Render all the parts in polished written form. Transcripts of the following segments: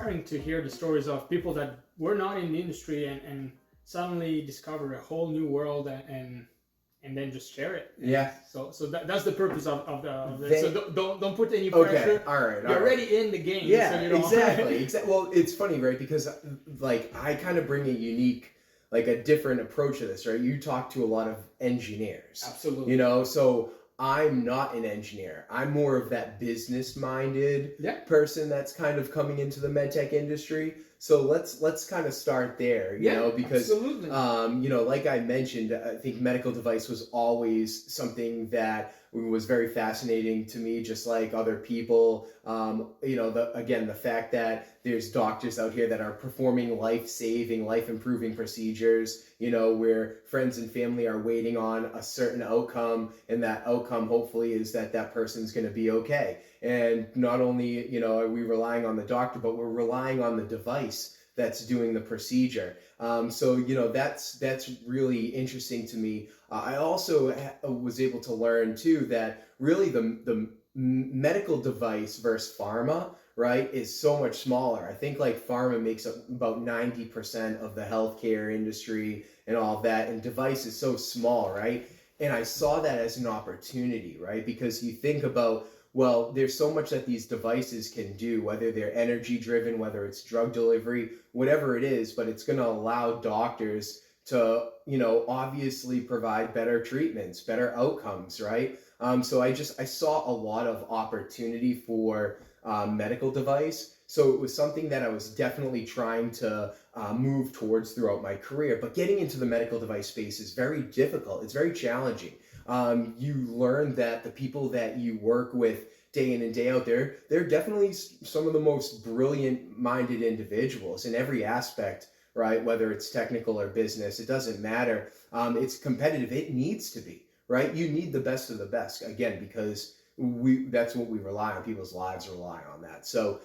inspiring to hear the stories of people that were not in the industry and suddenly discover a whole new world and then just share it. Yeah. So that's the purpose of the They- so don't put any Okay, pressure. all right. You're already in the game. Yeah, so you don't exactly. Well, it's funny, right? Because like I kind of bring a unique, like a different approach to this, right? You talk to a lot of engineers, Absolutely. you know, so I'm not an engineer. I'm more of that business-minded person that's kind of coming into the medtech industry. So let's kind of start there, you know, because absolutely. you know, like I mentioned, I think medical device was always something that was very fascinating to me, just like other people. You know, the fact that there's doctors out here that are performing life-saving, life-improving procedures, you know, where friends and family are waiting on a certain outcome, and that outcome hopefully is that that person's going to be okay. And not only, you know, are we relying on the doctor, but we're relying on the device that's doing the procedure. So, you know, that's really interesting to me. I also was able to learn too that really the medical device versus pharma, right, is so much smaller. I think like pharma makes up about 90% of the healthcare industry and all of that, and device is so small, right? And I saw that as an opportunity, right? Because you think about, well, there's so much that these devices can do, whether they're energy driven, whether it's drug delivery, whatever it is, but it's going to allow doctors to, you know, obviously provide better treatments, better outcomes, right? So I saw a lot of opportunity for medical device. So it was something that I was definitely trying to move towards throughout my career. But getting into the medical device space is very difficult. It's very challenging. You learn that the people that you work with day in and day out, they're definitely some of the most brilliant minded individuals in every aspect, right? Whether it's technical or business, it doesn't matter. It's competitive. It needs to be, right? You need the best of the best, again, because that's what we rely on. People's lives rely on that. So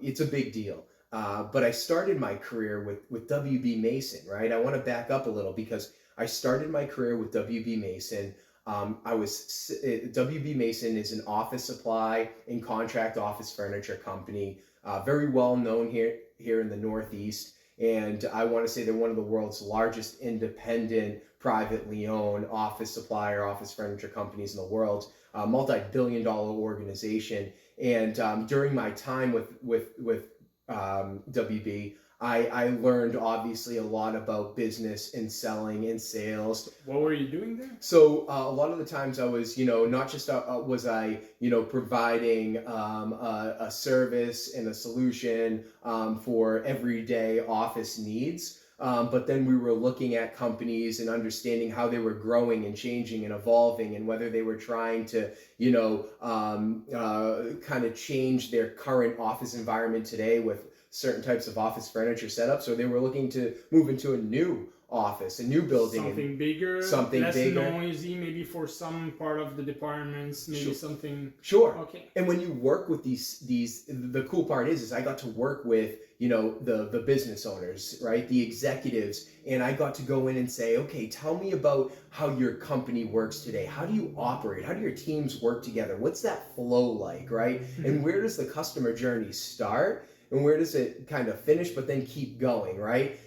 it's a big deal. But I started my career with WB Mason, right? I want to back up a little because I started my career with WB Mason. WB Mason is an office supply and contract office furniture company, very well known here in the Northeast. And I want to say they're one of the world's largest independent, privately owned office supplier, office furniture companies in the world, multi-billion-dollar organization. And during my time with WB, I learned obviously a lot about business and selling and sales. What were you doing there? So a lot of the times I was, you know, not just was I, you know, providing a service and a solution for everyday office needs. But then we were looking at companies and understanding how they were growing and changing and evolving, and whether they were trying to, you know, kind of change their current office environment today with certain types of office furniture setups, or they were looking to move into a new office, a new building, something bigger, less noisy, maybe for some part of the departments, maybe something. Sure. Okay. And when you work with these, the cool part is I got to work with, you know, the business owners, right, the executives, and I got to go in and say, okay, tell me about how your company works today. How do you operate? How do your teams work together? What's that flow like, right? And where does the customer journey start? And where does it kind of finish, but then keep going, right?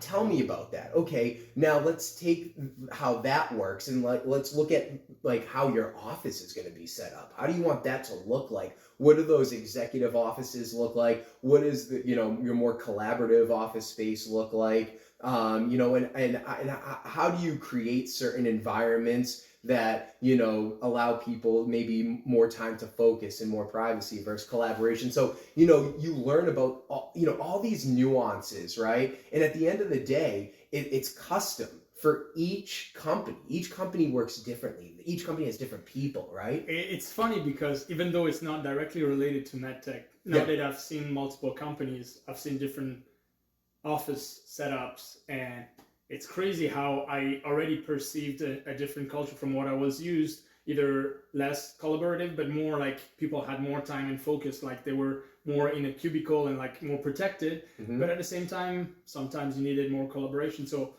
Tell me about that. Okay, now let's take how that works and let's look at like how your office is going to be set up. How do you want that to look like? What do those executive offices look like? What is the, you know, your more collaborative office space look like? You know, and how do you create certain environments that, you know, allow people maybe more time to focus and more privacy versus collaboration. So, you know, you learn about, all these nuances, right? And at the end of the day, it's custom for each company. Each company works differently. Each company has different people, right? It's funny because even though it's not directly related to medtech, now that I've seen multiple companies, I've seen different office setups, and it's crazy how I already perceived a different culture from what I was used, either less collaborative, but more like people had more time and focus, like they were more in a cubicle and like more protected. Mm-hmm. But at the same time, sometimes you needed more collaboration. So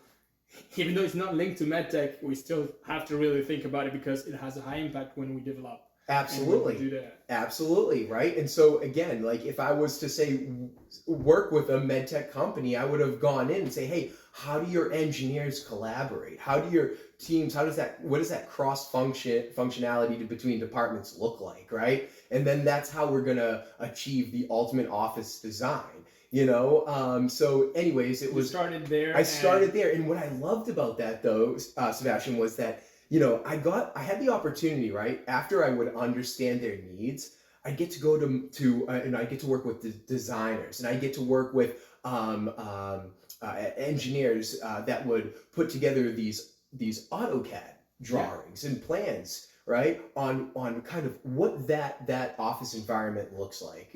even though it's not linked to medtech, we still have to really think about it because it has a high impact when we develop Absolutely. do that. Absolutely, right? And so again, like if I was to say work with a med tech company, I would have gone in and say, "Hey, how do your engineers collaborate? How do your teams, what does that functionality between departments look like, right?" And then that's how we're going to achieve the ultimate office design, So anyways, You started there. I started there. And what I loved about that though, Sebastian, was that I had the opportunity, right? After I would understand their needs, I get to go and I get to work with designers, and I get to work with engineers that would put together these AutoCAD drawings and plans, right? On kind of what that office environment looks like.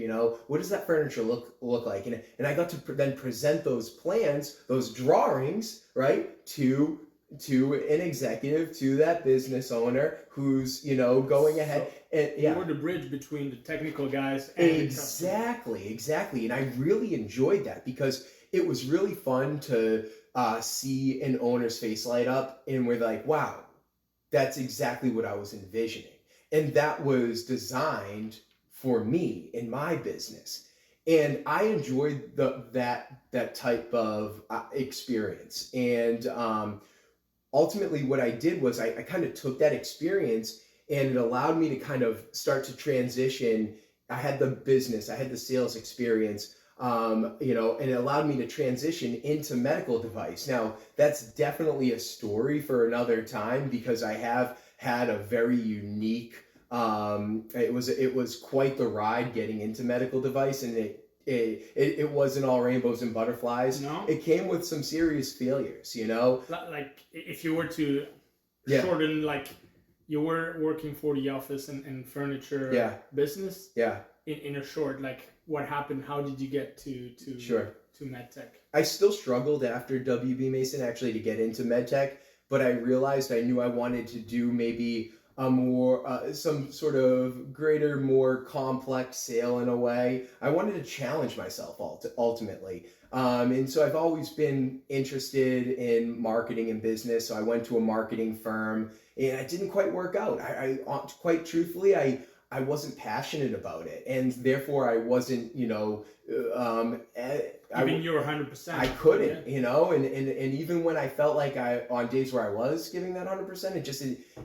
What does that furniture look like? And I got to then present those plans, those drawings, right, to an executive, to that business owner who's going ahead. And you were the bridge between the technical guys and exactly. And I really enjoyed that because it was really fun to see an owner's face light up, and we're like, wow, that's exactly what I was envisioning, and that was designed for me in my business. And I enjoyed that type of experience. And ultimately what I did was I kind of took that experience, and it allowed me to kind of start to transition. I had the sales experience, and it allowed me to transition into medical device. Now, that's definitely a story for another time, because I have had a very unique, it was quite the ride getting into medical device, and it wasn't all rainbows and butterflies. No, it came with some serious failures. Like if you were to shorten, like you were working for the office and furniture business. Yeah. In a short, like what happened? How did you get to medtech? I still struggled after WB Mason actually to get into medtech, but I realized I knew I wanted to do maybe a more some sort of greater, more complex sale in a way. I wanted to challenge myself ultimately. And so I've always been interested in marketing and business. So I went to a marketing firm, and it didn't quite work out. I quite truthfully, I wasn't passionate about it, and therefore I wasn't, Even you were 100%. I couldn't, and even when I felt like on days where I was giving that 100%,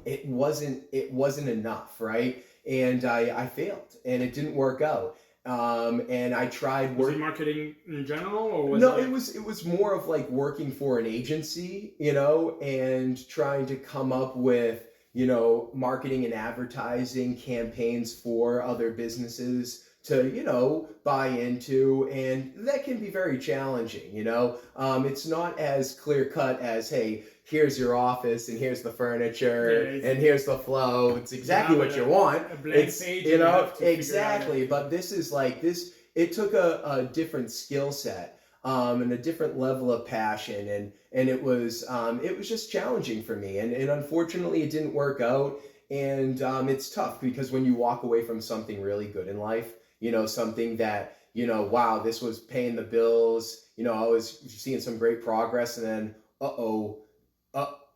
it wasn't enough, right? And I failed, and it didn't work out. And I tried. Was it marketing in general, or was no? It was more of like working for an agency, and trying to come up with marketing and advertising campaigns for other businesses to, buy into. And that can be very challenging, it's not as clear cut as, hey, here's your office and here's the furniture and here's the flow. It's exactly what you want. A blank page, exactly. But this is like this, it took a different skill set. And a different level of passion, and it was just challenging for me, and unfortunately it didn't work out. And it's tough, because when you walk away from something really good in life, something that wow, this was paying the bills, I was seeing some great progress, and then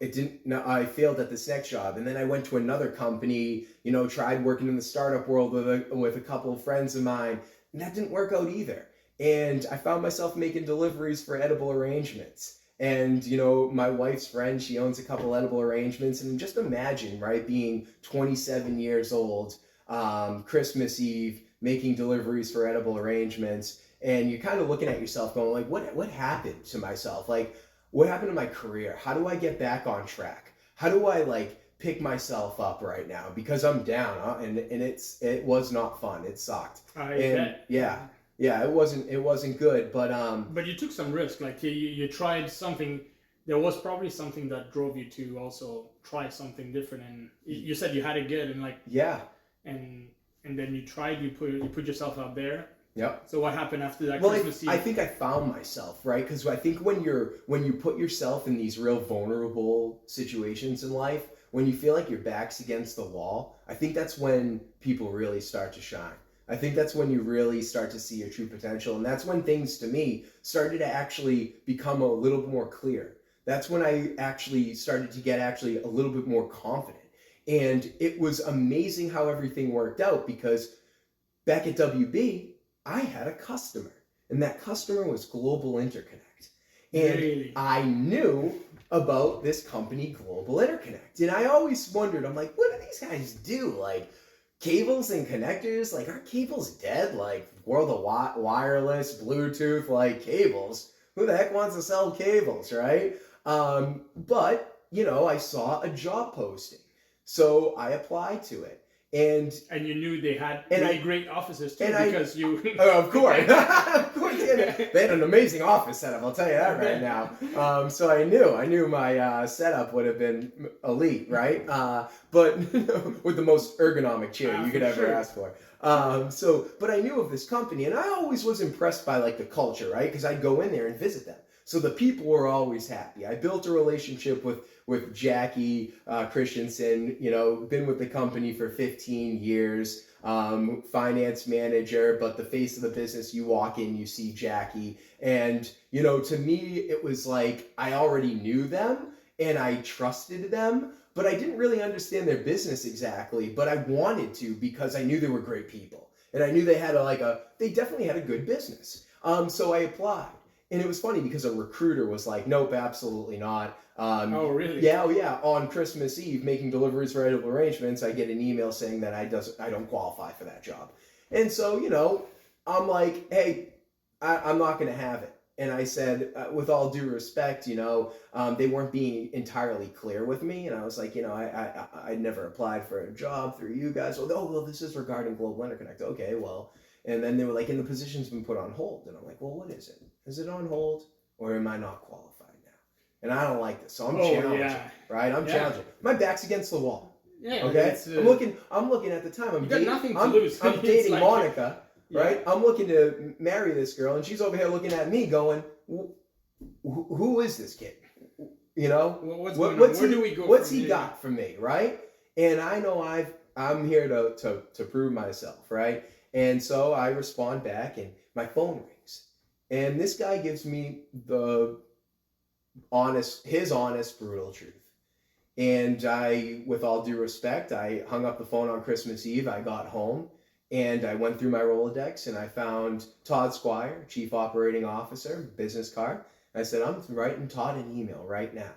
it didn't. No, I failed at this next job, and then I went to another company, tried working in the startup world with a couple of friends of mine, and that didn't work out either. And I found myself making deliveries for edible arrangements. And, my wife's friend, she owns a couple edible arrangements. And just imagine, right, being 27 years old, Christmas Eve, making deliveries for edible arrangements. And you're kind of looking at yourself going, like, what happened to myself? Like, what happened to my career? How do I get back on track? How do I, pick myself up right now? Because I'm down, huh? And it was not fun. It sucked. Yeah, it wasn't good, but you took some risk. Like you tried something. There was probably something that drove you to also try something different. And you said you had it good, and and then you put yourself out there. Yep. So what happened after that? Well, I think I found myself, right? Because I think when you put yourself in these real vulnerable situations in life, when you feel like your back's against the wall, I think that's when people really start to shine. I think that's when you really start to see your true potential. And that's when things, to me, started to actually become a little bit more clear. That's when I actually started to get a little bit more confident. And it was amazing how everything worked out, because back at WB, I had a customer, and that customer was Global Interconnect. And Really? I knew about this company, Global Interconnect. And I always wondered, I'm like, what do these guys do? Like, cables and connectors? Like, are cables dead? Like, World of Wireless, Bluetooth, like, cables. Who the heck wants to sell cables, right? But, I saw a job posting. So I applied to it. And you knew they had and really I- great offices too, and I- because you. of course, of course, they had an amazing office setup. I'll tell you that right now. So I knew my setup would have been elite, right? But with the most ergonomic chair you could ever ask for. But I knew of this company, and I always was impressed by like the culture, right? Because I'd go in there and visit them. So the people were always happy. I built a relationship with Jackie Christensen, been with the company for 15 years, finance manager, but the face of the business, you walk in, you see Jackie. And, to me, it was like I already knew them and I trusted them, but I didn't really understand their business exactly, but I wanted to, because I knew they were great people. And I knew they had they definitely had a good business. So I applied. And it was funny because a recruiter was like, nope, absolutely not. Oh, really? Yeah, on Christmas Eve, making deliveries for edible arrangements, I get an email saying that I don't qualify for that job. And so, I'm like, hey, I'm not going to have it. And I said, with all due respect, they weren't being entirely clear with me. And I was like, I never applied for a job through you guys. Well, this is regarding Global Interconnect. Okay, well. And then they were like, and the position's been put on hold. And I'm like, well, what is it? Is it on hold, or am I not qualified now? And I don't like this, so I'm challenging, right? I'm challenging. My back's against the wall. Yeah. Okay. I'm looking at the time. You got nothing to lose. I'm dating like, Monica, right? I'm looking to marry this girl, and she's over here looking at me, going, "Who is this kid? What's going on? Where do we go? What's he got for me, right?" And I know I'm here to prove myself, right? And so I respond back, and my phone rings. And this guy gives me his honest, brutal truth. And with all due respect, I hung up the phone on Christmas Eve. I got home, and I went through my Rolodex, and I found Todd Squire, Chief Operating Officer, business card. I said, I'm writing Todd an email right now.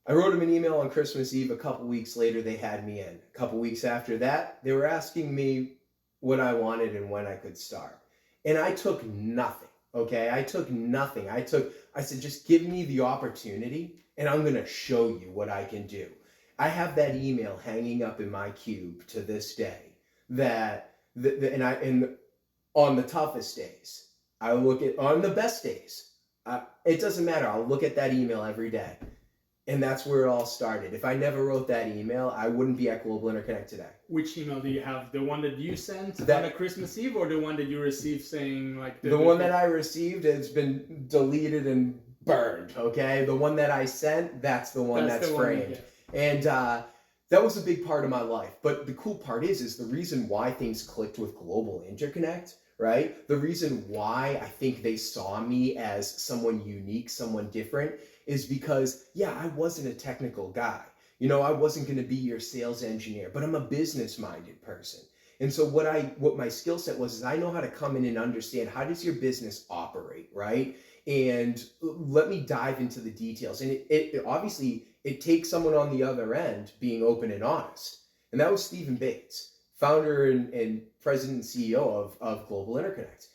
I wrote him an email on Christmas Eve. A couple weeks later, they had me in. A couple weeks after that, they were asking me what I wanted and when I could start. And I took nothing, okay? I took nothing. I said, just give me the opportunity, and I'm going to show you what I can do. I have that email hanging up in my cube to this day, and on the toughest days, on the best days, it doesn't matter. I'll look at that email every day. And that's where it all started. If I never wrote that email, I wouldn't be at Global Interconnect today. Which email do you have? The one that you sent on a Christmas Eve, or the one that you received saying like... The one that I received has been deleted and burned, okay? The one that I sent, that's the one that's framed. And that was a big part of my life. But the cool part is the reason why things clicked with Global Interconnect, right? The reason why I think they saw me as someone unique, someone different, is because, I wasn't a technical guy. I wasn't going to be your sales engineer, but I'm a business-minded person. And so what my skill set was is I know how to come in and understand, how does your business operate, right? And let me dive into the details. And it obviously, it takes someone on the other end being open and honest. And that was Stephen Bates, founder and president and CEO of Global Interconnect.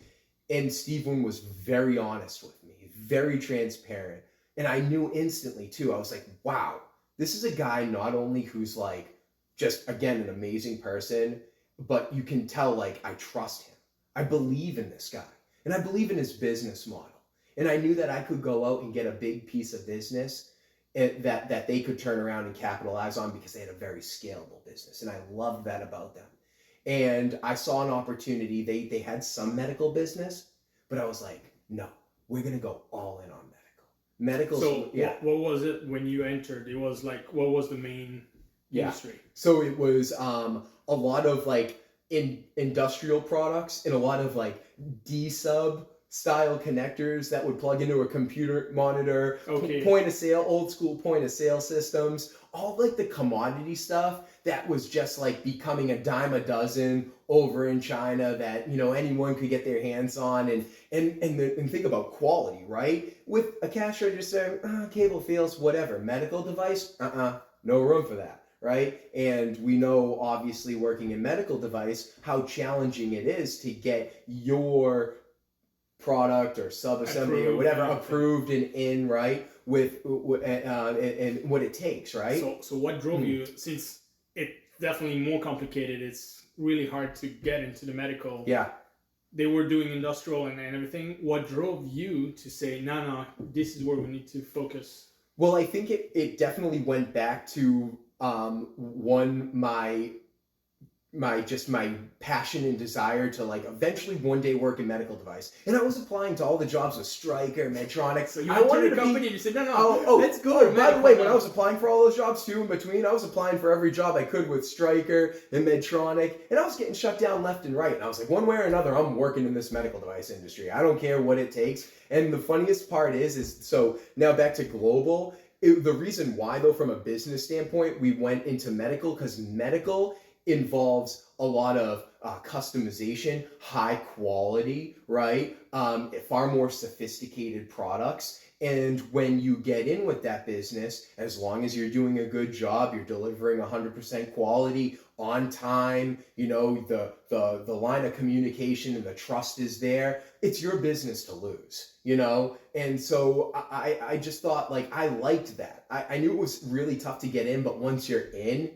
And Stephen was very honest with me, very transparent. And I knew instantly too, I was like, wow, this is a guy not only who's like, just again, an amazing person, but you can tell like, I trust him. I believe in this guy, and I believe in his business model. And I knew that I could go out and get a big piece of business that they could turn around and capitalize on, because they had a very scalable business. And I loved that about them. And I saw an opportunity. They had some medical business, but I was like, no, we're going to go all in on medical. So what was it when you entered? It was like, what was the main industry? So it was a lot of like industrial products and a lot of like D-sub style connectors that would plug into a computer monitor, Okay. point of sale, old school point of sale systems, all like the commodity stuff that was just like becoming a dime a dozen over in China that, you know, anyone could get their hands on. And think about quality, right? With a cash register, cable fails, whatever. Medical device, no room for that, right? And we know, obviously, working in medical device, how challenging it is to get your product or sub-assembly or whatever approved and in, right, with and what it takes, right? So what drove you, since it's definitely more complicated, it's really hard to get into the medical. Yeah. They were doing industrial and everything. What drove you to say, no, this is where we need to focus? Well, I think it definitely went back to my passion and desire to like eventually one day work in medical device. And I was applying to all the jobs with Stryker, Medtronic. So you went to the company and you said, let's go. Oh, by the way, when I was applying for all those jobs too, in between, I was applying for every job I could with Stryker and Medtronic, and I was getting shut down left and right. And I was like, one way or another, I'm working in this medical device industry. I don't care what it takes. And the funniest part is so now back to global. The reason why, though, from a business standpoint, we went into medical, because medical involves a lot of customization, high quality, right? Far more sophisticated products. And when you get in with that business, as long as you're doing a good job, you're delivering 100% quality on time, you know, the line of communication and the trust is there, it's your business to lose, you know? And so I just thought, like, I liked that. I knew it was really tough to get in, but once you're in,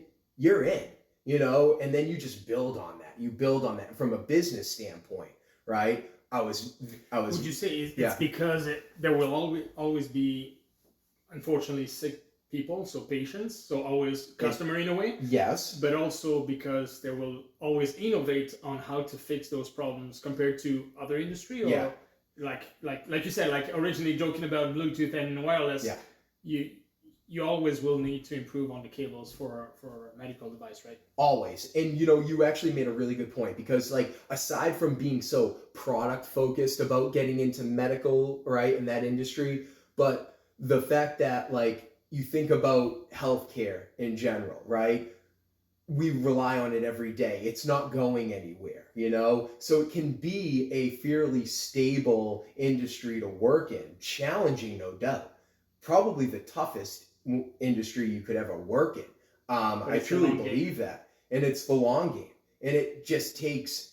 you know, and then you just build on that. You build on that from a business standpoint, right? I was. Would you say it's because there will always be, unfortunately, sick people, so patients, so always customer in a way? Yes. But also because they will always innovate on how to fix those problems compared to other industry, or like you said, like originally joking about Bluetooth and wireless. Yeah. You always will need to improve on the cables for a medical device, right? Always. And you know, you actually made a really good point, because like aside from being so product focused about getting into medical, right, in that industry, but the fact that like you think about healthcare in general, right? We rely on it every day. It's not going anywhere, you know? So it can be a fairly stable industry to work in. Challenging, no doubt. Probably the toughest industry you could ever work in. I truly believe that. And it's the long game. And it just takes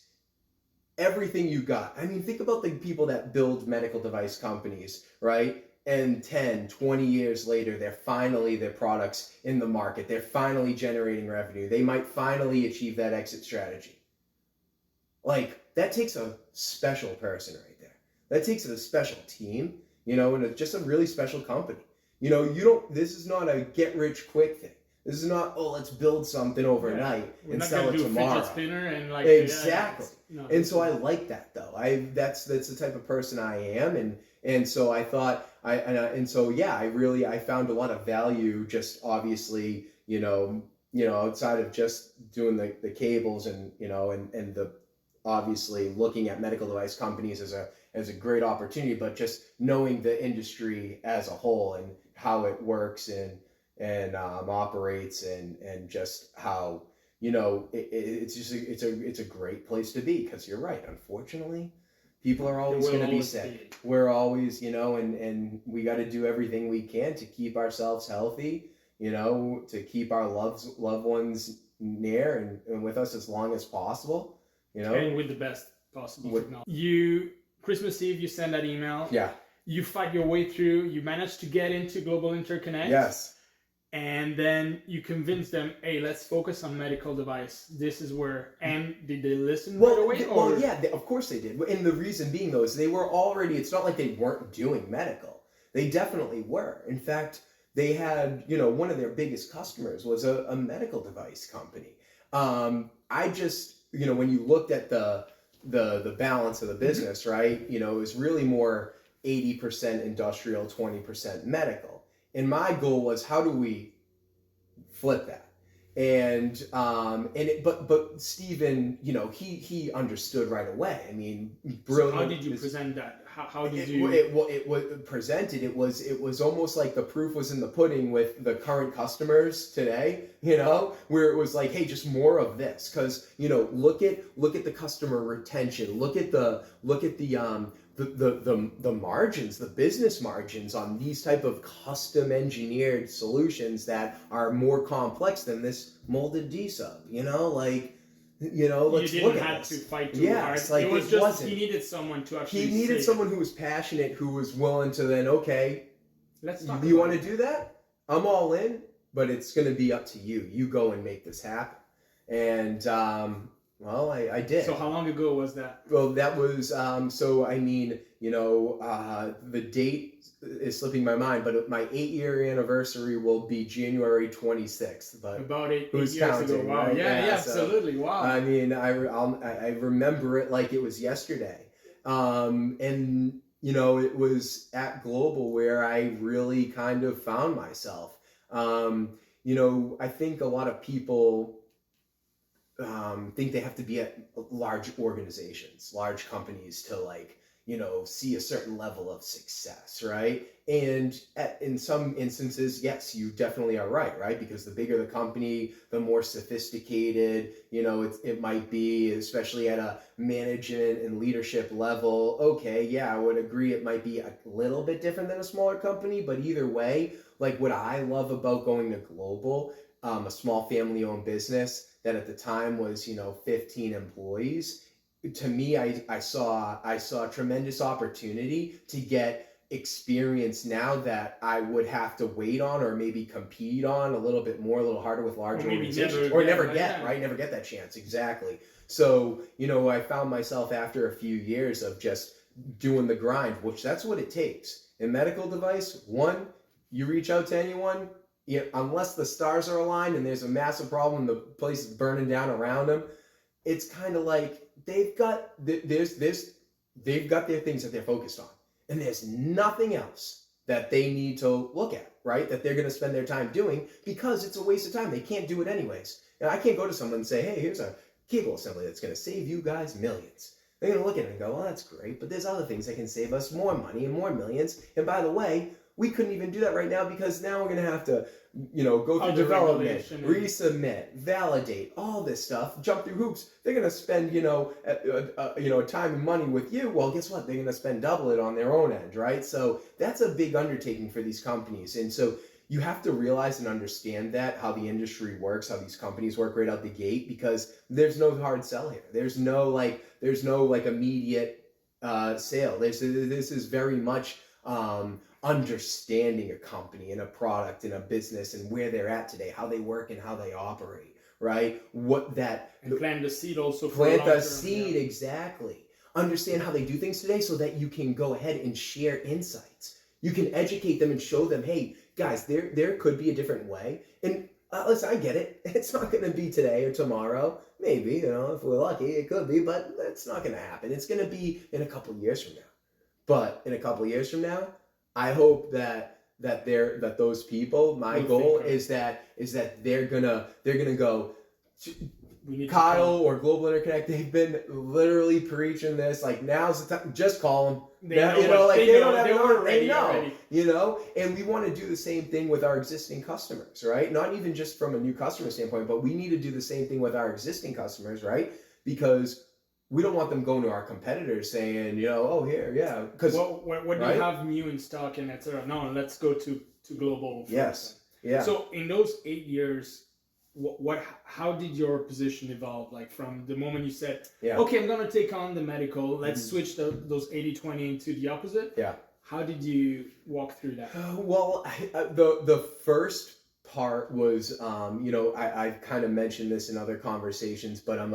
everything you got. I mean, think about the people that build medical device companies, right? And 10, 20 years later, their products in the market. They're finally generating revenue. They might finally achieve that exit strategy. Like, that takes a special person right there. That takes a special team, you know, and just a really special company. You know, this is not a get rich quick thing. This is not, let's build something overnight and sell it tomorrow. Fidget spinner and like exactly. And so I like that though. That's the type of person I am, and so I thought I found a lot of value just obviously, you know, outside of just doing the cables and, you know, and the obviously looking at medical device companies as a great opportunity, but just knowing the industry as a whole and how it works and operates and just how, you know, it's a great place to be, because you're right. Unfortunately, people are always going to be sick. We're always, you know, and we got to do everything we can to keep ourselves healthy, you know, to keep our loved ones near and with us as long as possible, you know, and with the best possible technology. Christmas Eve, you send that email. Yeah. You fight your way through. You manage to get into Global Interconnect. Yes. And then you convince them, hey, let's focus on medical device. This is where. And did they listen right away? Well, yeah, of course they did. And the reason being, though, is they were already. It's not like they weren't doing medical. They definitely were. In fact, they had, you know, one of their biggest customers was a medical device company. I just, you know, when you looked at the balance of the business, right? You know, it was really more 80% industrial, 20% medical. And my goal was, how do we flip that? But Stephen, you know, he understood right away. I mean, brilliant. So how did you present that? How did you? It was presented. It was almost like the proof was in the pudding with the current customers today. Where it was like, hey, just more of this, because look at the customer retention. Look at the margins, the business margins on these type of custom engineered solutions that are more complex than this molded D sub. Let's you look didn't at have this. to fight too Yes, hard. like It was it just wasn't. he needed someone to actually. He needed say someone it. who was passionate, who was willing to then, okay, Let's talk. you want to do that? I'm all in, but it's going to be up to you. You go and make this happen. And well, I did. So how long ago was that? Well, that was the date is slipping my mind, but my 8-year anniversary will be January 26th. But About eight who's years counting, ago. Wow. right? Yeah, So, absolutely. Wow. I mean, I remember it like it was yesterday. And it was at Global where I really kind of found myself. I think a lot of people think they have to be at large organizations, large companies to see a certain level of success, right? And in some instances, yes, you definitely are right? Because the bigger the company, the more sophisticated, it might be, especially at a management and leadership level. Okay, yeah, I would agree it might be a little bit different than a smaller company, but either way, like what I love about going to Global, a small family-owned business that at the time was 15 employees, to me, I saw a tremendous opportunity to get experience now that I would have to wait on or maybe compete on a little bit more, a little harder with large organizations, or never get, right? Never get that chance. Exactly. So, I found myself after a few years of just doing the grind, which that's what it takes. In medical device, one, you reach out to anyone, unless the stars are aligned and there's a massive problem, the place is burning down around them, it's kind of like they've got their things that they're focused on, and there's nothing else that they need to look at, right? That they're going to spend their time doing, because it's a waste of time. They can't do it anyways. And I can't go to someone and say, hey, here's a cable assembly that's going to save you guys millions. They're going to look at it and go, well, that's great, but there's other things that can save us more money and more millions. And by the way, we couldn't even do that right now, because now we're going to have to go through development, resubmit, validate, all this stuff, jump through hoops. They're going to spend, time and money with you. Well, guess what? They're going to spend double it on their own end, right? So that's a big undertaking for these companies. And so you have to realize and understand how the industry works, how these companies work right out the gate, because there's no hard sell here. There's no immediate sale. This is very much understanding a company and a product and a business and where they're at today, how they work and how they operate, right? And plant the seed also. Plant the seed, exactly. Understand how they do things today so that you can go ahead and share insights. You can educate them and show them, hey, guys, there could be a different way. And listen, I get it. It's not going to be today or tomorrow. Maybe, if we're lucky, it could be, but that's not going to happen. It's going to be in a couple of years from now. But in a couple of years from now, I hope that those people, my goal is that they're gonna go, Kyle or Global Interconnect, they've been literally preaching this, like, now's the time, just call them. They know, and we want to do the same thing with our existing customers, right? Not even just from a new customer standpoint, but we need to do the same thing with our existing customers, right? Because we don't want them going to our competitors saying, oh, here, yeah. Because what do you have new in stock and etc. No, let's go to Global. Yes. Yeah. So in those 8 years, how did your position evolve? Like from the moment you said, okay, I'm going to take on the medical, let's switch those 80-20 into the opposite. Yeah. How did you walk through that? Well, the first part was, I've kind of mentioned this in other conversations, but I'm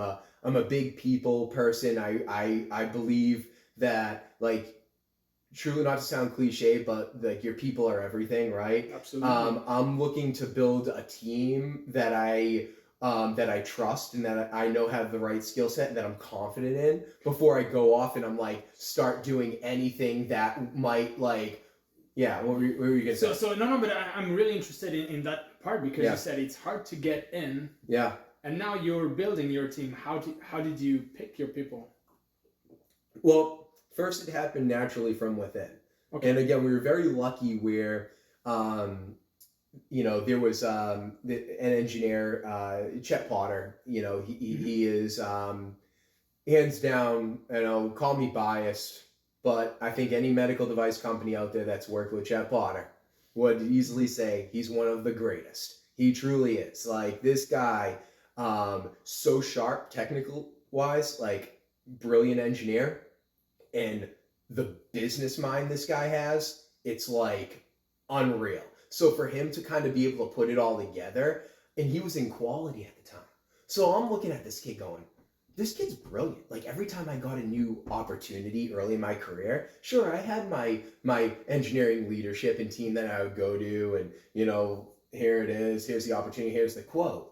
a big people person. I believe that, like, truly, not to sound cliche, but like your people are everything, right? Absolutely. I'm looking to build a team that I trust and that I know have the right skill set and that I'm confident in before I go off and I'm like start doing anything that might what were you gonna say? So no, but I'm really interested in that part because you said it's hard to get in. Yeah. And now you're building your team. How did you pick your people? Well, First, it happened naturally from within. Okay. And again, we were very lucky where, there was an engineer, Chet Potter. He is hands down. Call me biased, but I think any medical device company out there that's worked with Chet Potter would easily say he's one of the greatest. He truly is. Like, this guy, so sharp, technical wise, like, brilliant engineer, and the business mind this guy has, it's like unreal. So for him to kind of be able to put it all together, and he was in quality at the time. So I'm looking at this kid going, this kid's brilliant. Like, every time I got a new opportunity early in my career, sure, I had my engineering leadership and team that I would go to, and here it is, here's the opportunity, here's the quote.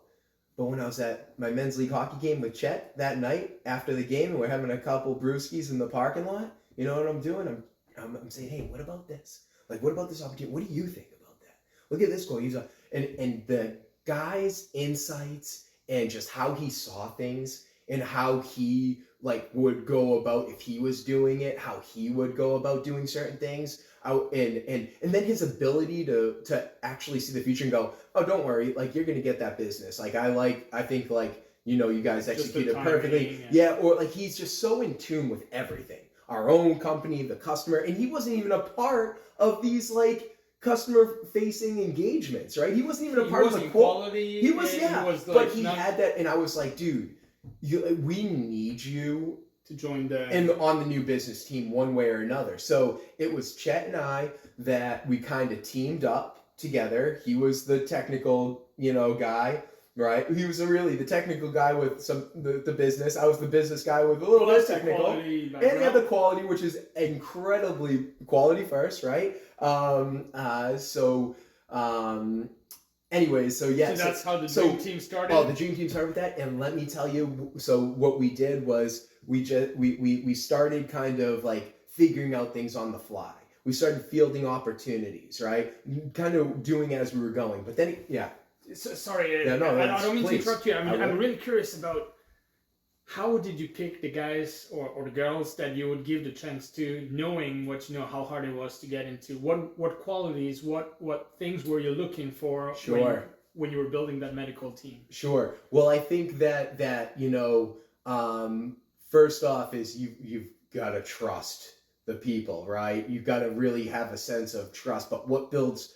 But when I was at my men's league hockey game with Chet that night after the game, and we're having a couple brewskis in the parking lot, you know what I'm doing? I'm saying, hey, what about this? Like, what about this opportunity? What do you think about that? Look at this goal. And the guy's insights and just how he saw things and how he would go about, if he was doing it, how he would go about doing certain things. And then his ability to actually see the future and go, oh, don't worry, like, you're gonna get that business. Like, I think you guys executed perfectly. Yeah, or like, he's just so in tune with everything. Our own company, the customer, and he wasn't even a part of these customer facing engagements, right? He wasn't even a part of the quality. He was, but he had that, and I was like, dude, we need you to join on the new business team one way or another. So it was Chet and I that we kind of teamed up together. He was the technical, guy, right? He was really the technical guy with the business. I was the business guy with a little bit technical. And he had the quality, which is incredibly quality first, right? Anyways, so yeah. So that's how the dream team started? Oh, the dream team started with that. And let me tell you, so what we did was we started kind of like figuring out things on the fly. We started fielding opportunities, right? Kind of doing as we were going. But then, yeah. So, sorry, I don't mean to interrupt you. I'm really curious about how did you pick the guys or the girls that you would give the chance to, knowing how hard it was to get into? What qualities, what things were you looking for? Sure. When you were building that medical team? Sure. Well, I think that first off is you've got to trust the people, right? You've got to really have a sense of trust. But what builds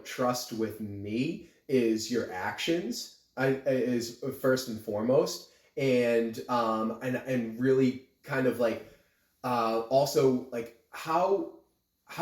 trust with me is your actions. Is first and foremost. And really kind of also how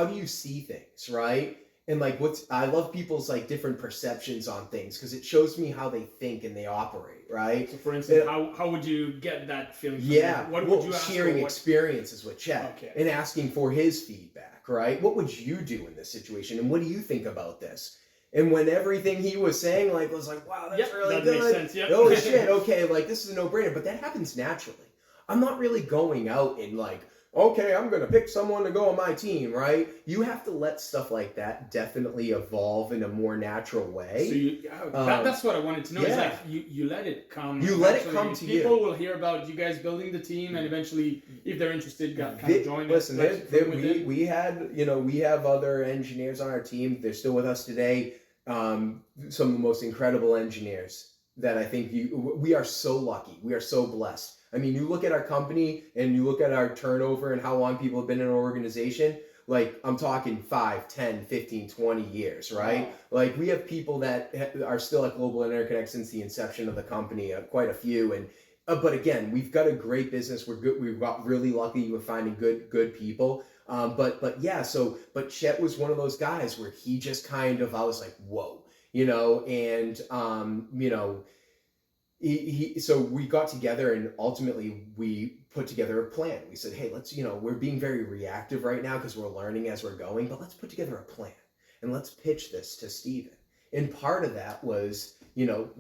do you see things, right? And I love people's different perceptions on things, because it shows me how they think and they operate, right? So for instance, how would you get that feeling? Yeah, what would you ask sharing experiences with Chet and asking for his feedback, right? What would you do in this situation, and what do you think about this? And when everything he was saying was wow, that's really that good. Makes sense, yep. Oh shit, okay, this is a no-brainer. But that happens naturally. I'm not really going out and okay, I'm going to pick someone to go on my team, right? You have to let stuff like that definitely evolve in a more natural way. So that's what I wanted to know. Yeah. Is you let it come. You let it come to you. People will hear about you guys building the team, and eventually, if they're interested, kind of join. Listen, we have other engineers on our team. They're still with us today. Some of the most incredible engineers that I think we are so lucky. We are so blessed. I mean, you look at our company and you look at our turnover and how long people have been in our organization, I'm talking 5, 10, 15, 20 years, right? Wow. We have people that are still at Global Interconnect since the inception of the company, quite a few. And but again, we've got a great business. We're good. We've got really lucky with finding good people. But Chet was one of those guys where he just I was like, whoa, and so we got together and ultimately we put together a plan. We said, hey, let's, we're being very reactive right now because we're learning as we're going, but let's put together a plan and let's pitch this to Steven. And part of that was,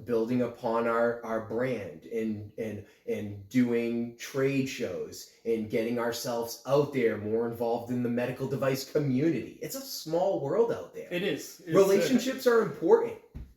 building upon our brand and doing trade shows and getting ourselves out there, more involved in the medical device community. It's a small world out there. It is. Relationships are important.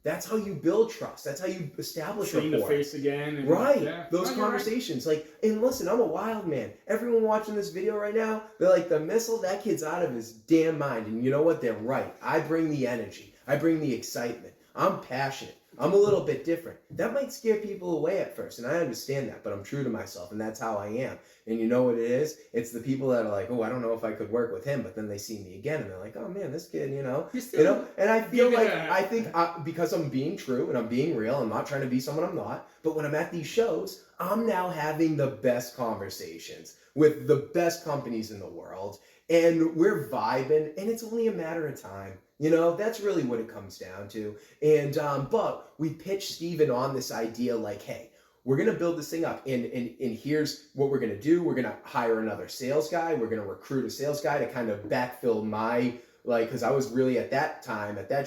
That's how you build trust. That's how you establish Seeing the rapport. face again. And Right. Yeah. Those No, you're right. conversations. Like, and listen, I'm a wild man. Everyone watching this video right now, they're like, the missile, that kid's out of his damn mind. And you know what? They're right. I bring the energy. I bring the excitement. I'm passionate. I'm a little bit different. That might scare people away at first, and I understand that, but I'm true to myself, and that's how I am. And you know what it is? It's the people that are like, oh, I don't know if I could work with him, but then they see me again, and they're like, oh man, this kid, and I feel like, I think because I'm being true, and I'm being real, I'm not trying to be someone I'm not, but when I'm at these shows, I'm now having the best conversations with the best companies in the world, and we're vibing, and it's only a matter of time. That's really what it comes down to. And but we pitched Steven on this idea like, hey, we're gonna build this thing up, and here's what we're gonna do. We're gonna hire another sales guy. We're gonna recruit a sales guy to kind of backfill my, because I was really at that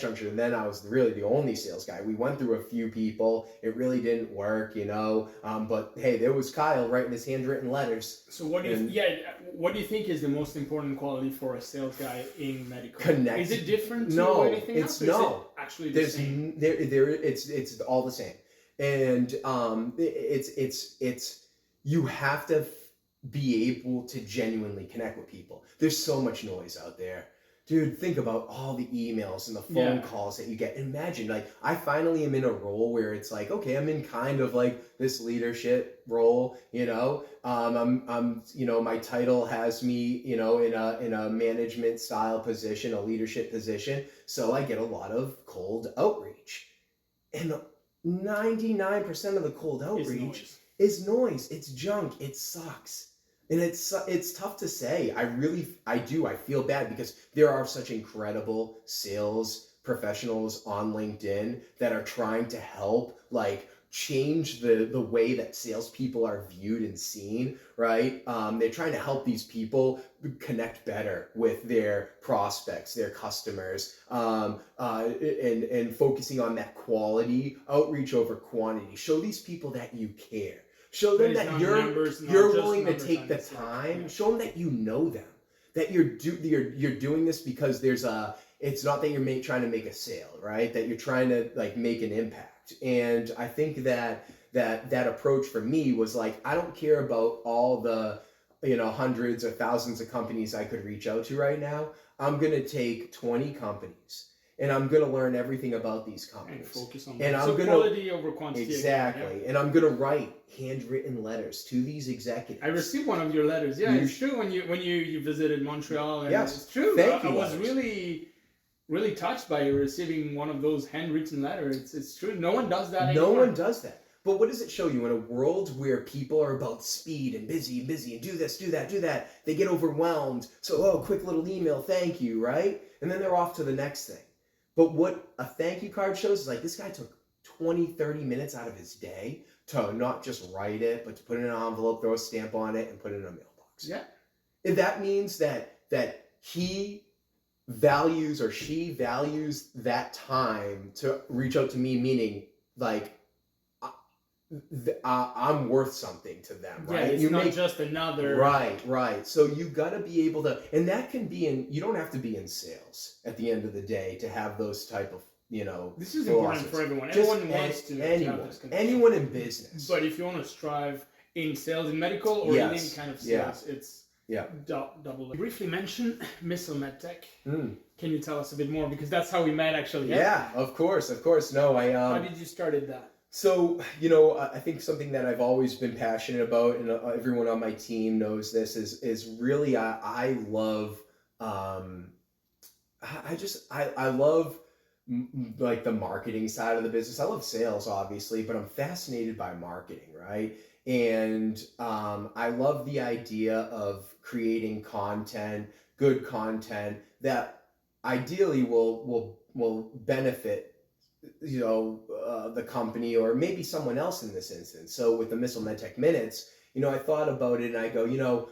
juncture, and then I was really the only sales guy. We went through a few people. It really didn't work, but hey, there was Kyle writing his handwritten letters. So what do you think is the most important quality for a sales guy in medical? Connect. Is it different to No, anything else? no. Is it actually the same? It's all the same. And it's you have to be able to genuinely connect with people. There's so much noise out there. Dude, think about all the emails and the phone calls that you get. Imagine, like, I finally am in a role where it's like, okay, I'm in kind of like this leadership role, I'm my title has me, in a management style position, a leadership position. So I get a lot of cold outreach. And 99% of the cold outreach is noise. It's junk. It sucks. And it's tough to say. I feel bad because there are such incredible sales professionals on LinkedIn that are trying to help, like, change the way that salespeople are viewed and seen, right? They're trying to help these people connect better with their prospects, their customers, and focusing on that quality outreach over quantity. Show these people that you care. Show them that you're willing to take the time. Show them that you know them. That you're doing this because it's not that you're trying to make a sale, right? That you're trying to, like, make an impact. And I think that approach for me was like, I don't care about all the hundreds or thousands of companies I could reach out to right now. I'm gonna take 20 companies. And I'm going to learn everything about these companies. And focus on that. So quality over quantity. Exactly. Again, yeah. And I'm going to write handwritten letters to these executives. I received one of your letters. Yeah, it's true. When you visited Montreal. And yes. It's true. Thank you. I was really touched by receiving one of those handwritten letters. It's true. No one does that anymore. No one does that. But what does it show you? In a world where people are about speed and busy and do this, do that, they get overwhelmed. So, quick little email, thank you, right? And then they're off to the next thing. But what a thank you card shows is, like, this guy took 20, 30 minutes out of his day to not just write it, but to put it in an envelope, throw a stamp on it, and put it in a mailbox. Yeah. And that means that he values or she values that time to reach out to me, meaning, like, I'm worth something to them, right? Yeah, it's not just another... Right. So you got to be able to... And that can be you don't have to be in sales at the end of the day to have those type of, This is important for everyone. Everyone wants to have this connection. Anyone in business. But if you want to strive in sales, in medical, or in any kind of sales, it's double. You briefly mentioned Missile MedTech. Can you tell us a bit more? Because that's how we met, actually. Yeah, of course. No, How did you started that? So, I think something that I've always been passionate about, and everyone on my team knows this, is really I love I love like the marketing side of the business. I love sales, obviously, but I'm fascinated by marketing, right? And I love the idea of creating content, good content that ideally will benefit the company or maybe someone else in this instance. So with the Missile MedTech Minutes, I thought about it and I go,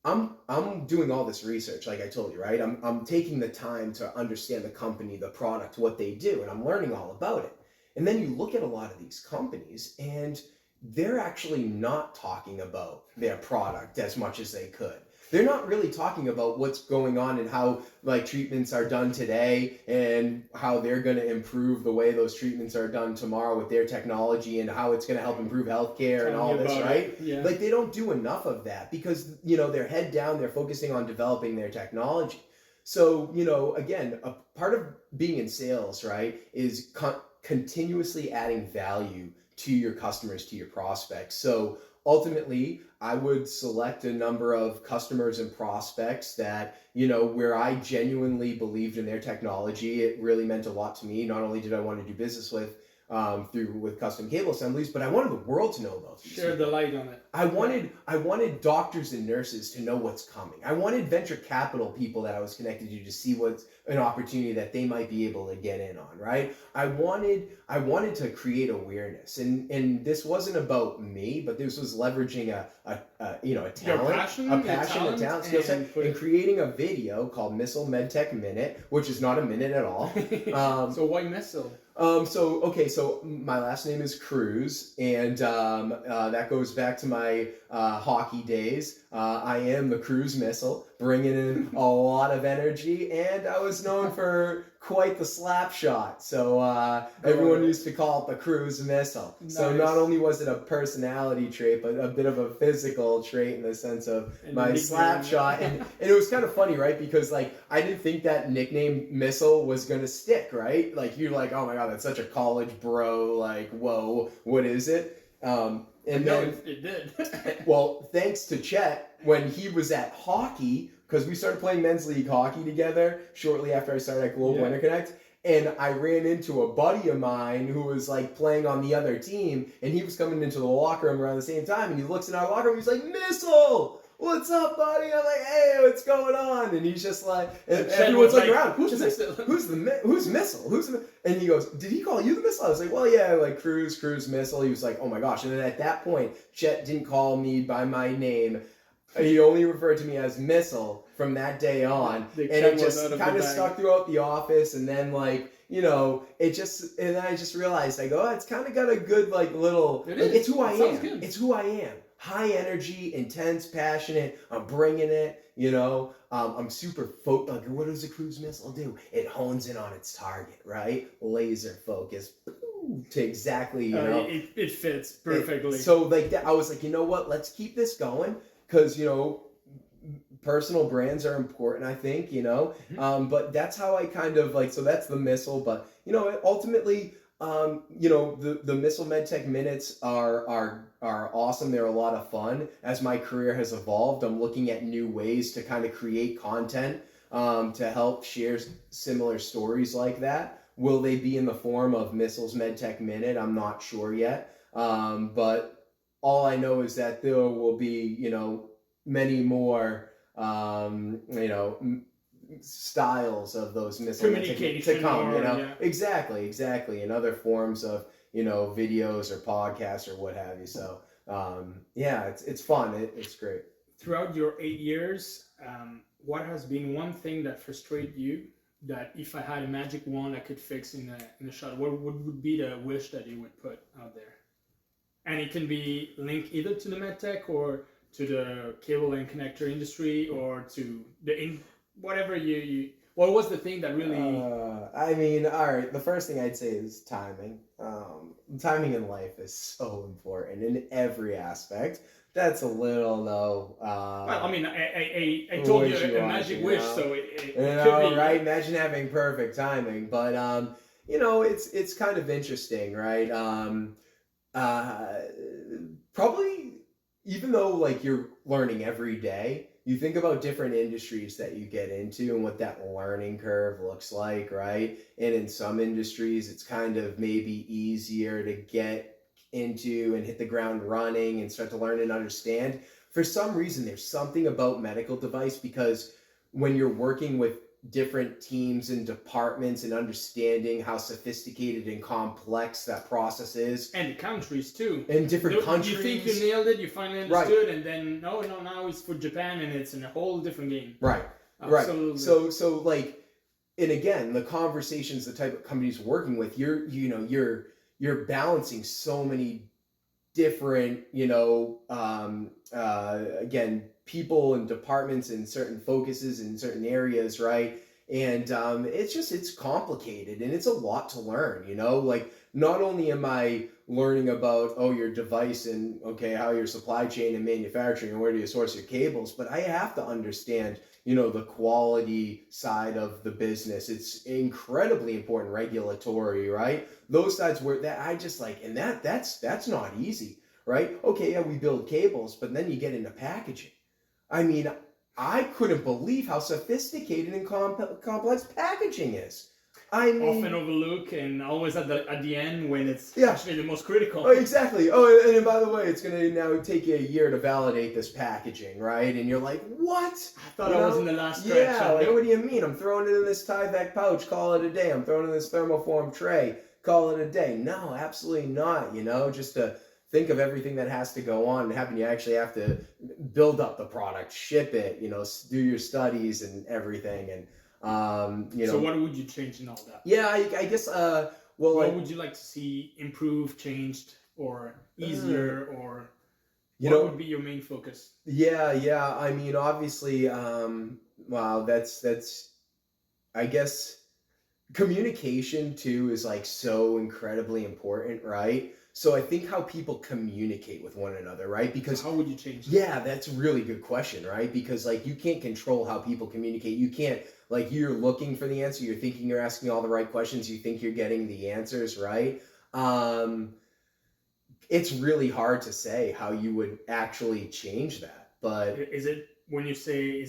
I'm doing all this research, like I told you, right? I'm taking the time to understand the company, the product, what they do, and I'm learning all about it. And then you look at a lot of these companies and they're actually not talking about their product as much as they could. they're not really talking about what's going on and how like treatments are done today and how they're going to improve the way those treatments are done tomorrow with their technology and how it's going to help improve healthcare and all this, right? Yeah. Like they don't do enough of that because, you know, they're head down, they're focusing on developing their technology. So, you know, again, a part of being in sales, right, is continuously adding value to your customers, to your prospects. So ultimately, I would select a number of customers and prospects that, you know, where I genuinely believed in their technology. It really meant a lot to me. Not only did I want to do business with custom cable assemblies, but I wanted the world to know about these. Share the light on it. I wanted doctors and nurses to know what's coming. I wanted venture capital people that I was connected to see what's an opportunity that they might be able to get in on, right? I wanted to create awareness, and this wasn't about me, but this was leveraging a talent, skill set, and creating a video called Missile MedTech Minute, which is not a minute at all. So why Missile? So my last name is Kruse, and that goes back to my hockey days. I am the Kruse Missile, bringing in a lot of energy, and I was known for quite the slap shot. So everyone used to call it the Kruse Missile. Nice. So not only was it a personality trait, but a bit of a physical trait in the sense of my slap shot. And it was kind of funny, right? Because like I didn't think that nickname Missile was gonna stick, right? Like you're like, oh my god, that's such a college bro. Like, whoa, what is it? And no, then it did. well, thanks to Chet, when he was at hockey, because we started playing men's league hockey together shortly after I started at Global Interconnect, and I ran into a buddy of mine who was like playing on the other team, and he was coming into the locker room around the same time, and he looks in our locker room, he's like, Missile! What's up, buddy? I'm like, hey, what's going on? And he's just like, and everyone's like around, who's Missile? Who's Missile? And he goes, did he call you the Missile? I was like, well, yeah, like Kruse Missile. He was like, oh my gosh. And then at that point, Chet didn't call me by my name. He only referred to me as Missile from that day on. And it just kind of stuck throughout the office. And then like, you know, and then I just realized, I go, oh, it's kind of got a good like little, it's who I am. Good. It's who I am. High energy, intense, passionate. I'm bringing it, you know. I'm super like, what does a Kruse Missile do? It hones in on its target, right? Laser focus to exactly, you know. It fits perfectly. So like that, I was like, you know what? Let's keep this going because, you know, personal brands are important, I think, you know. Mm-hmm. But that's how I kind of like, so that's the Missile. But, you know, ultimately, you know, the Missile MedTech Minutes are awesome. They're a lot of fun. As my career has evolved, I'm looking at new ways to kind of create content to help share similar stories like that. Will they be in the form of Missile's MedTech Minute? I'm not sure yet. But all I know is that there will be, you know, many more, you know, styles of those Missile to come, you know, exactly, and other forms of, you know, videos or podcasts or what have you. So yeah, it's fun. It's great. Throughout your 8 years, what has been one thing that frustrated you? That if I had a magic wand I could fix in a shot, what would be the wish that you would put out there? And it can be linked either to the medtech or to the cable and connector industry or to whatever you what was the thing that really I mean, all right, the first thing I'd say is timing. Timing in life is so important in every aspect. That's a little though. Well, I mean, I told you a magic wish, so it could be right. Imagine having perfect timing, but you know, it's kind of interesting, right? Probably, even though like you're learning every day, you think about different industries that you get into and what that learning curve looks like, right? And in some industries, it's kind of maybe easier to get into and hit the ground running and start to learn and understand. For some reason, there's something about medical device, because when you're working with different teams and departments and understanding how sophisticated and complex that process is. And countries too. In different countries. You think you nailed it, you finally understood, right. And then no, now it's for Japan and it's in a whole different game. Right. Absolutely. Right. So like, and again, the conversations, the type of companies working with, you're balancing so many different, again, people and departments and certain focuses in certain areas, right? And it's complicated and it's a lot to learn, you know, like not only am I learning about, oh, your device and okay, how your supply chain and manufacturing and where do you source your cables, but I have to understand, you know, the quality side of the business. It's incredibly important, regulatory, right? Those sides where that I just like, and that's not easy, right? Okay, yeah, we build cables, but then you get into packaging. I mean, I couldn't believe how sophisticated and complex packaging is. I mean, Often overlooked and always at the end when it's Yeah. actually the most critical. oh, exactly. Oh, and by the way, it's gonna now take you a year to validate this packaging, right? And you're like, what? I thought You I was know? in the last stretch. Yeah, like what do you mean? I'm throwing it in this Tyvek pouch, call it a day. I'm throwing it in this thermoform tray, call it a day. No, absolutely not. You know, just to think of everything that has to go on and happen. You actually have to build up the product, ship it, you know, do your studies and everything. And you know. So what would you change in all that? Yeah, I guess. Well, what would you like to see improved, changed, or easier, or what would be your main focus? Yeah. I mean, obviously, wow, that's. I guess communication too is like so incredibly important, right? So I think how people communicate with one another, right? Because So how would you change that? yeah, that's a really good question, right? Because like you can't control how people communicate. You can't like you're looking for the answer, you're thinking you're asking all the right questions, you think you're getting the answers, right? It's really hard to say how you would actually change that. But is it when you say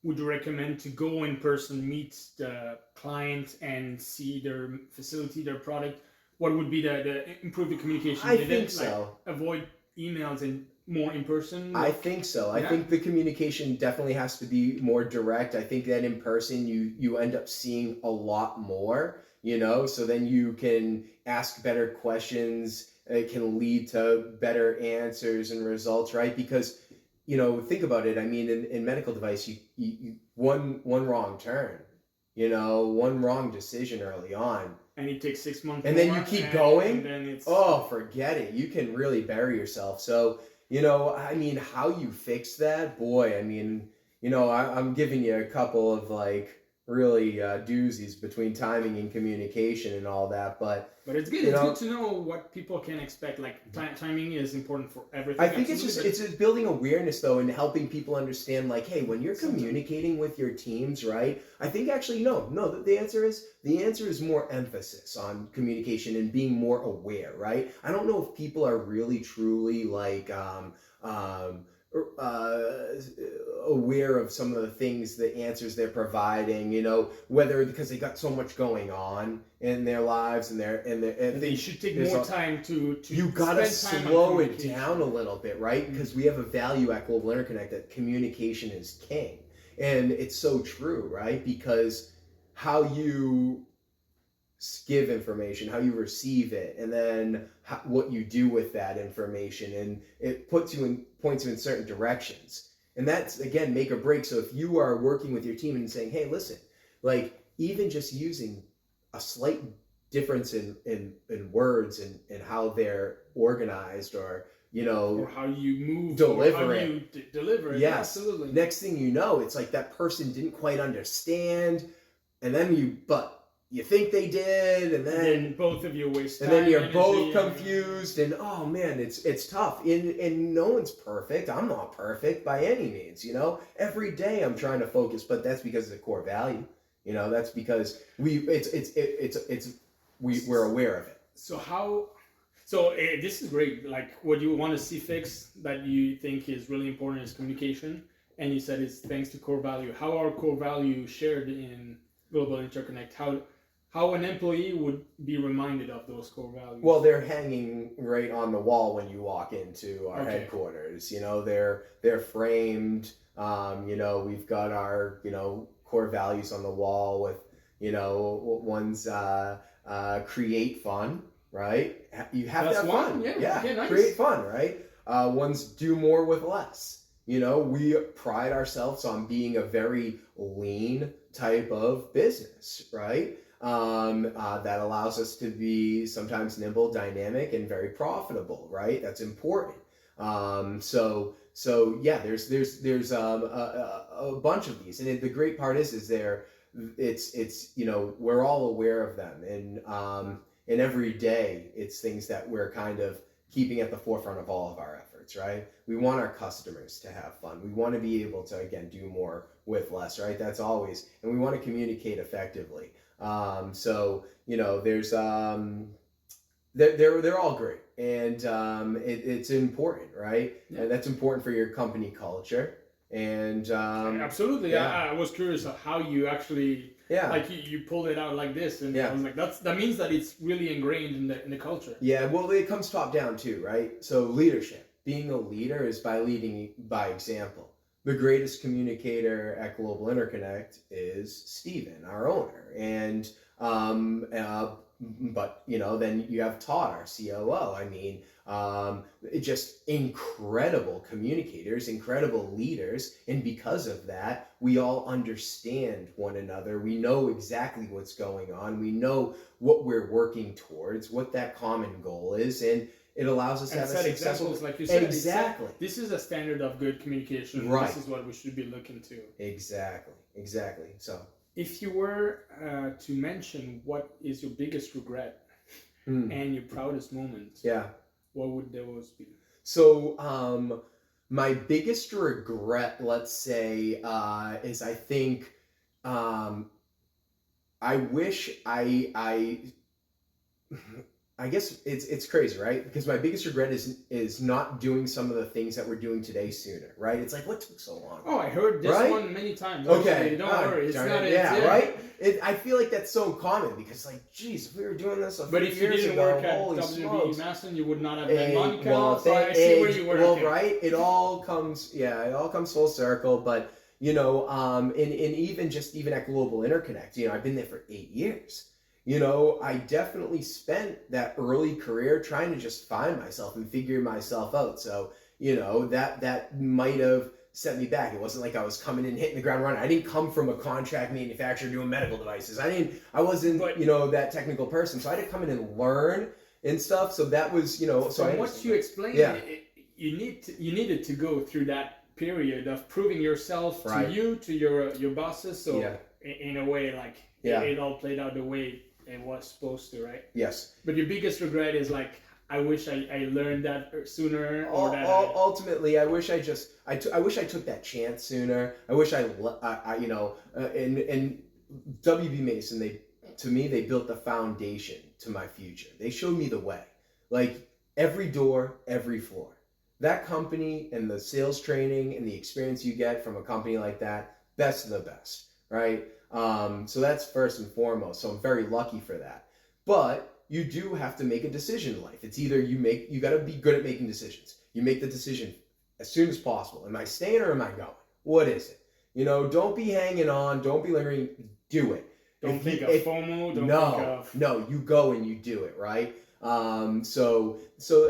would you recommend to go in person, meet the client and see their facility, their product? What would be the improve the communication? I think so. Like, avoid emails and more in person? I think so. I think the communication definitely has to be more direct. I think that in person you end up seeing a lot more, you know, so then you can ask better questions. It can lead to better answers and results, right? Because, you know, think about it. I mean, in medical device, you one wrong turn, you know, one wrong decision early on. And it takes 6 months. And then you keep going. And then it's forget it. You can really bury yourself. So, you know, I mean, how you fix that, boy, I mean, you know, I'm giving you a couple of like really doozies between timing and communication and all that, but it's good. It's good to know what people can expect. Like timing is important for everything. I think it's just building awareness though, and helping people understand like, hey, when you're communicating with your teams, right? I think actually no. The answer is more emphasis on communication and being more aware, right? I don't know if people are really truly like aware of some of the things, the answers they're providing, you know, whether because they got so much going on in their lives and they should take more time to you gotta slow it down a little bit, right? Because we have a value at Global Interconnect that communication is king. And it's so true, right? Because how you give information, how you receive it, and then what you do with that information, and it points you in certain directions. And that's again make or break. So if you are working with your team and saying, hey, listen, like even just using a slight difference in words and how they're organized, or you know, or how you move, deliver or how it. you deliver it. Yes, absolutely. Next thing you know, it's like that person didn't quite understand, and then you think they did, and then both of you waste time, and then you're both confused, and oh man, it's tough. And no one's perfect. I'm not perfect by any means. You know, every day I'm trying to focus, but that's because it's a core value. You know, that's because we're aware of it. So this is great. Like what you want to see fixed that you think is really important is communication, and you said it's thanks to core value. How are core values shared in Global Interconnect? How an employee would be reminded of those core values? Well, they're hanging right on the wall when you walk into our headquarters. You know, they're framed. You know, we've got our core values on the wall with one's create fun, right? You have to have fun. Yeah. Okay, nice. Create fun, right? One's do more with less. You know, we pride ourselves on being a very lean type of business, right? That allows us to be sometimes nimble, dynamic, and very profitable, right? That's important. So yeah, there's a bunch of these, and the great part is it's we're all aware of them, and every day it's things that we're kind of keeping at the forefront of all of our efforts, right? We want our customers to have fun. We want to be able to, again, do more with less, right? That's always, and we want to communicate effectively. So there's they're all great, and it's important, right? Yeah. And that's important for your company culture. And absolutely, yeah. I was curious of how you actually like you pulled it out like this, and I was like, that means that it's really ingrained in the culture. Yeah, well, it comes top down too, right? So leadership, being a leader is by leading by example. The greatest communicator at Global Interconnect is Steven, our owner, and but then you have Todd, our COO. I mean, just incredible communicators, incredible leaders, and because of that, we all understand one another. We know exactly what's going on. We know what we're working towards, what that common goal is, and it allows us to have a successful. Examples, like you said. Exactly. This is a standard of good communication. Right. This is what we should be looking to. Exactly. So, if you were to mention what is your biggest regret and your proudest moment, what would those be? So, my biggest regret, let's say, is I think I wish I guess it's crazy, right? Because my biggest regret is not doing some of the things that we're doing today sooner, right? It's like, what took so long? Oh, I heard this one many times. Okay, actually. Don't worry, it's not. Right? I feel like that's so common because, like, geez, if we were doing this a few years ago, but if you didn't work at WB Masson, you would not have been Monica. So I see where you were. Well, right? It all comes full circle. But and even at Global Interconnect, I've been there for 8 years. I definitely spent that early career trying to just find myself and figure myself out. So, that might have set me back. It wasn't like I was coming in hitting the ground running. I didn't come from a contract manufacturer doing medical devices. I wasn't that technical person. So I had to come in and learn and stuff. So that was, so from what you explained, you needed to go through that period of proving yourself to your bosses. So in a way, like it all played out the way it was supposed to, right? Yes. But your biggest regret is like, I wish I learned that sooner, or that ultimately, I wish I wish I took that chance sooner. I wish and WB Mason, they built the foundation to my future. They showed me the way, like every door, every floor. That company and the sales training and the experience you get from a company like that, best of the best, right? So that's first and foremost. So I'm very lucky for that. But you do have to make a decision in life. It's either you got to be good at making decisions. You make the decision as soon as possible. Am I staying or am I going? What is it? Don't be hanging on. Don't be lingering. Do it. Don't think of FOMO. No, you go and you do it, right? So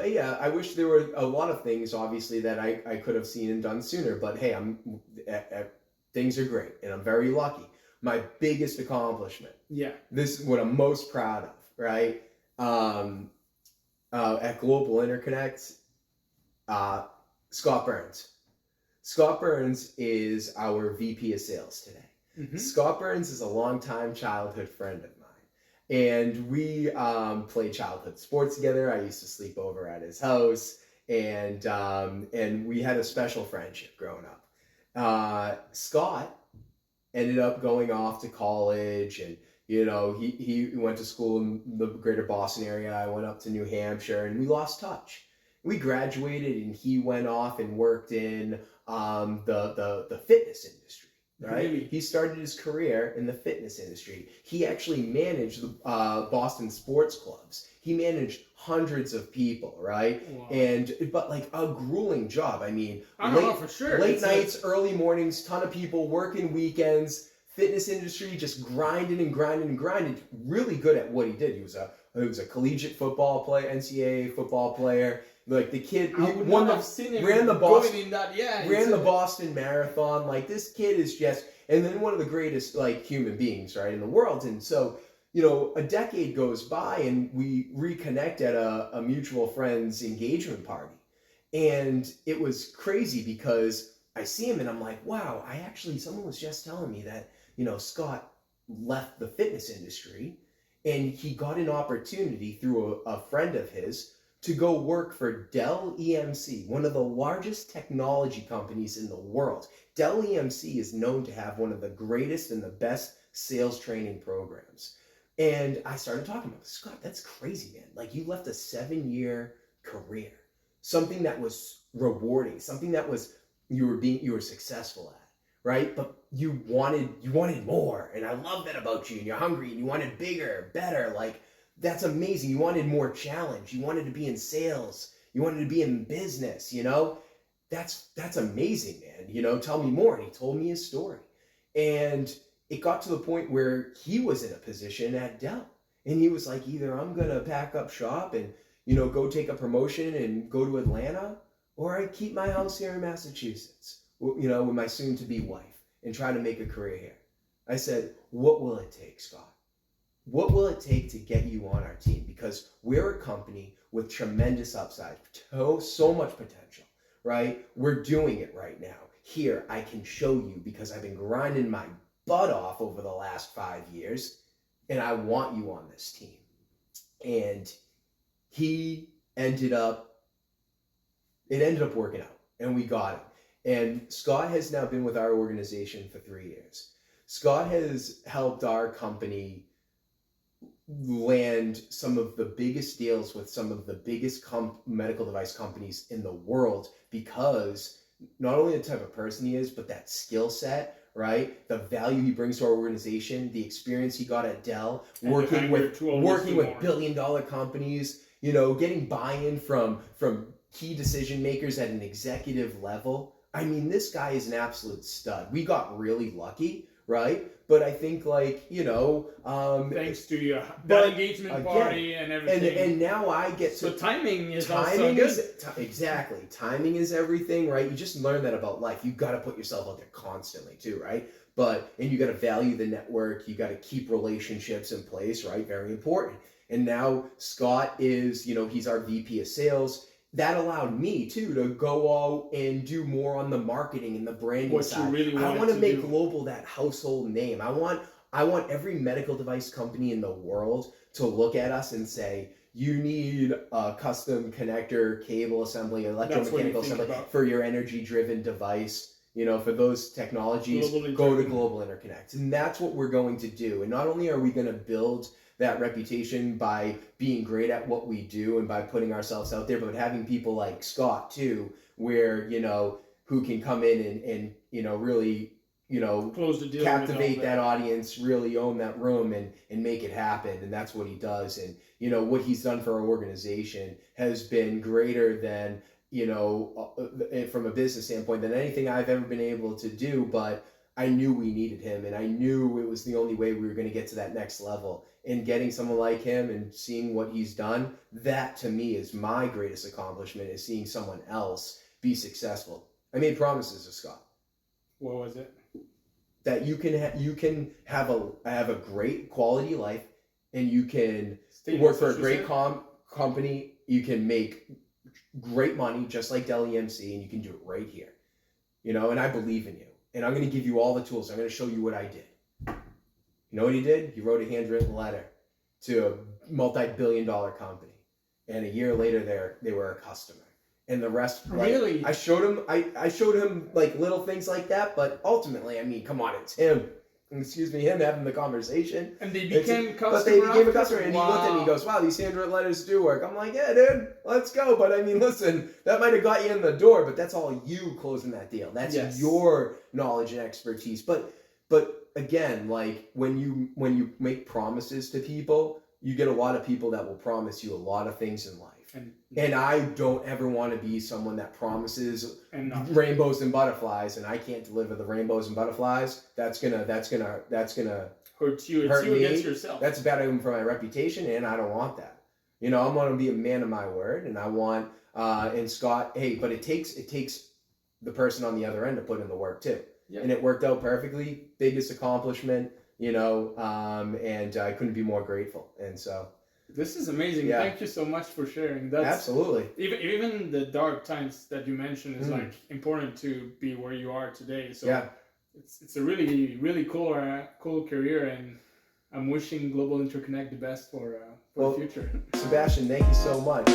yeah, I wish there were a lot of things, obviously, that I could have seen and done sooner. But hey, things are great, and I'm very lucky. My biggest accomplishment. Yeah. This is what I'm most proud of, right? At Global Interconnect, Scott Burns. Scott Burns is our VP of Sales today. Mm-hmm. Scott Burns is a longtime childhood friend of mine. And we played childhood sports together. I used to sleep over at his house. And we had a special friendship growing up. Scott ended up going off to college, and he went to school in the greater Boston area. I went up to New Hampshire, and we lost touch. We graduated, and he went off and worked in the fitness industry. Right? Really? He started his career in the fitness industry. He actually managed the Boston sports clubs. He managed hundreds of people, right? Wow. But like a grueling job. I mean, for sure. Late nights, early mornings, ton of people working weekends. Fitness industry, just grinding and grinding and grinding. Really good at what he did. He was a collegiate football player, NCAA football player. Like the kid, ran the Boston Marathon. Like this kid is just, and then one of the greatest like human beings, right, in the world. And so, a decade goes by, and we reconnect at a mutual friend's engagement party. And it was crazy because I see him and I'm like, wow, someone was just telling me that, Scott left the fitness industry and he got an opportunity through a friend of his to go work for Dell EMC, one of the largest technology companies in the world. Dell EMC is known to have one of the greatest and the best sales training programs. And I started talking about, Scott, that's crazy, man. Like, you left a 7-year career, something that was rewarding, something that was you were successful at, right? But you wanted more, and I love that about you. And you're hungry, and you wanted bigger, better. Like, that's amazing. You wanted more challenge. You wanted to be in sales. You wanted to be in business. That's amazing, man. Tell me more. And he told me his story, and it got to the point where he was in a position at Dell, and he was like, either I'm gonna pack up shop and go take a promotion and go to Atlanta, or I keep my house here in Massachusetts, with my soon-to-be wife and try to make a career here. I said, what will it take, Scott? What will it take to get you on our team? Because we're a company with tremendous upside, so much potential, right? We're doing it right now. Here, I can show you because I've been grinding my butt off over the last 5 years, and I want you on this team. And it ended up working out, and we got him. And Scott has now been with our organization for 3 years. Scott has helped our company land some of the biggest deals with some of the biggest medical device companies in the world, because not only the type of person he is, but that skill set, right? The value he brings to our organization, the experience he got at Dell, working with billion-dollar companies, getting buy-in from key decision makers at an executive level. I mean, this guy is an absolute stud. We got really lucky, right? But I think, thanks to that engagement party and everything. And now I get to... So timing is also good. Exactly. Timing is everything, right? You just learn that about life. You got to put yourself out there constantly too, right? And you got to value the network. You got to keep relationships in place, right? Very important. And now Scott is, he's our VP of sales. That allowed me too to go out and do more on the marketing and the branding side. I want to make global that household name. I want every medical device company in the world to look at us and say, you need a custom connector, cable assembly, electromechanical assembly for your energy-driven device. For those technologies, go to Global Interconnect. And that's what we're going to do. And not only are we going to build that reputation by being great at what we do and by putting ourselves out there, but having people like Scott too, where, who can come in and really, close the deal, captivate that audience, really own that room and make it happen. And that's what he does. And, what he's done for our organization has been greater than, from a business standpoint, than anything I've ever been able to do. But I knew we needed him, and I knew it was the only way we were going to get to that next level. And getting someone like him and seeing what he's done, that to me is my greatest accomplishment, is seeing someone else be successful. I made promises to Scott. What was it? That you can have a great quality life, and you can work for a great company. You can make great money just like Dell EMC, and you can do it right here. And I believe in you. And I'm going to give you all the tools. I'm going to show you what I did. You know what he did? He wrote a handwritten letter to a multi-billion-dollar company. And a year later, they were a customer. And the rest, really? I showed him like little things like that. But ultimately, I mean, come on, it's him. Him having the conversation. And they became customers. But they became a customer. And he looked at me and he goes, wow, these handwritten letters do work. I'm like, yeah, dude, let's go. But I mean, listen, that might have got you in the door, but that's all you closing that deal. That's your knowledge and expertise. But again, like when you make promises to people, you get a lot of people that will promise you a lot of things in life. And I don't ever want to be someone that promises rainbows and butterflies, and I can't deliver the rainbows and butterflies. That's gonna hurt you. Hurt it's me. you against yourself. That's bad even for my reputation, and I don't want that. I want to be a man of my word, and I want and Scott. Hey, but it takes the person on the other end to put in the work too. Yeah. And it worked out perfectly. Biggest accomplishment, and I couldn't be more grateful. And so This is amazing. Yeah. Thank you so much for sharing. That's Absolutely. even the dark times that you mentioned is like important to be where you are today. So Yeah. it's a really cool career, and I'm wishing Global Interconnect the best for the Well, future. Sebastian, thank you so much.